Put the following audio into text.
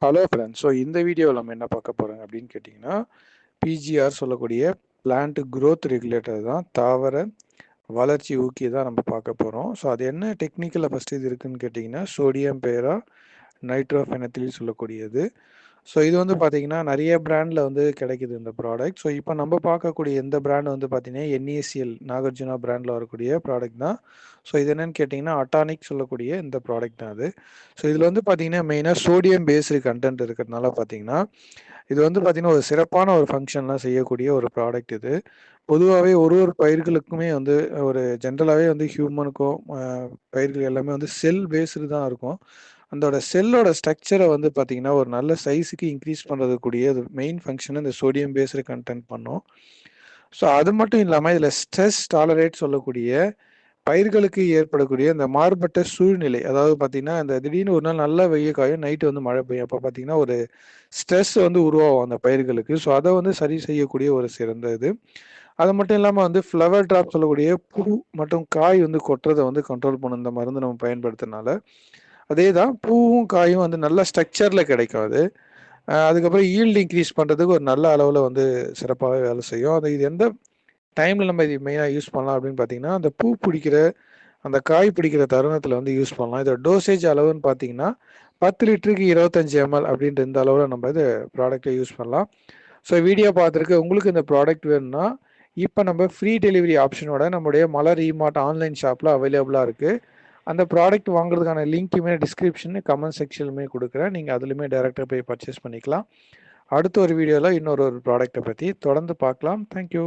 Hello friends. இந்த வீடியோவில் நம்ம என்ன பார்க்க போகிறோம் அப்படின்னு கேட்டிங்கன்னா, பிஜிஆர் சொல்லக்கூடிய பிளான்ட் growth ரெகுலேட்டர் தான், தாவர வளர்ச்சி ஊக்கி தான் நம்ம பார்க்க போகிறோம். அது என்ன டெக்னிக்கலில் ஃபஸ்ட்டு இது இருக்குன்னு கேட்டிங்கன்னா, சோடியம் பேரா நைட்ரோஃபெனத்தில் சொல்லக்கூடியது. இது வந்து பார்த்தீங்கன்னா நிறைய பிராண்டில் வந்து கிடைக்குது இந்த ப்ராடக்ட். இப்போ நம்ம பார்க்கக்கூடிய இந்த பிராண்ட் வந்து பார்த்தீங்கன்னா என்இசிஎல் நாகார்ஜுனா பிராண்டில் வரக்கூடிய ப்ராடக்ட் தான். இது என்னன்னு கேட்டிங்கன்னா அட்டானிக் சொல்லக்கூடிய இந்த ப்ராடக்ட் தான் அது. இதில் வந்து பார்த்தீங்கன்னா மெயினாக சோடியம் பேஸ்டு கண்டென்ட் இருக்கிறதுனால பார்த்தீங்கன்னா இது வந்து பார்த்தீங்கன்னா ஒரு சிறப்பான ஒரு ஃபங்க்ஷன்லாம் செய்யக்கூடிய ஒரு ப்ராடக்ட் இது. பொதுவாகவே ஒரு ஒரு பயிர்களுக்குமே வந்து ஒரு ஜென்ரலாகவே வந்து ஹியூமனுக்கும் பயிர்கள் எல்லாமே வந்து செல் பேஸ்டு தான் இருக்கும். அதோட செல்லோட ஸ்ட்ரக்சரை வந்து பார்த்தீங்கன்னா ஒரு நல்ல சைஸுக்கு இன்க்ரீஸ் பண்ணுறதுக்கூடிய மெயின் ஃபங்க்ஷன் இந்த சோடியம் பேஸ்டு கண்டென்ட் பண்ணும். அது மட்டும் இல்லாமல் இதில் ஸ்ட்ரெஸ் டாலரேட் சொல்லக்கூடிய பயிர்களுக்கு ஏற்படக்கூடிய இந்த மாறுபட்ட சூழ்நிலை, அதாவது பார்த்தீங்கன்னா இந்த திடீர்னு ஒரு நாள் நல்லா வெய்ய காயும், நைட்டு வந்து மழை பெய்யும். அப்போ பார்த்தீங்கன்னா ஒரு ஸ்ட்ரெஸ் வந்து உருவாகும் அந்த பயிர்களுக்கு. அதை வந்து சரி செய்யக்கூடிய ஒரு சிறந்த இது. அது மட்டும் இல்லாமல் வந்து ஃப்ளவர் ட்ராப் சொல்லக்கூடிய பூ மற்றும் காய் வந்து கொட்டுறதை வந்து கண்ட்ரோல் பண்ணும் இந்த மருந்து நம்ம பயன்படுத்துறதுனால. அதே தான் பூவும் காயும் வந்து நல்ல ஸ்ட்ரக்சரில் கிடைக்கும் அது. அதுக்கப்புறம் ஈல்டு இன்க்ரீஸ் பண்ணுறதுக்கு ஒரு நல்ல அளவில் வந்து சிறப்பாகவே வேலை செய்யும். இது எந்த டைமில் நம்ம இது மெயினாக யூஸ் பண்ணலாம் அப்படின்னு பார்த்தீங்கன்னா, அந்த பூ பிடிக்கிற அந்த காய் பிடிக்கிற தருணத்தில் வந்து யூஸ் பண்ணலாம். இதோட டோசேஜ் அளவுன்னு பார்த்தீங்கன்னா 10 லிட்டருக்கு 25 ml அப்படின்ற இந்த அளவில் நம்ம இது ப்ராடக்ட்டை யூஸ் பண்ணலாம். வீடியோ பார்த்துருக்கு உங்களுக்கு இந்த ப்ராடக்ட் வேணும்னா இப்போ நம்ம ஃப்ரீ டெலிவரி ஆப்ஷனோட நம்முடைய மலர் இமார்ட் ஆன்லைன் ஷாப்பில் அவைலபிளாக இருக்குது. அந்த ப்ராடக்ட் வாங்குறதுக்கான லிங்க்குமே டிஸ்கிரிப்ஷன் கமெண்ட் செக்ஷன்லுமே கொடுக்குறேன். நீங்கள் அதுலேயுமே டேரெக்டாக போய் பர்ச்சேஸ் பண்ணிக்கலாம். அடுத்த ஒரு வீடியோவில் இன்னொரு ப்ராடக்ட்டை பற்றி தொடர்ந்து பார்க்கலாம். தேங்க்யூ.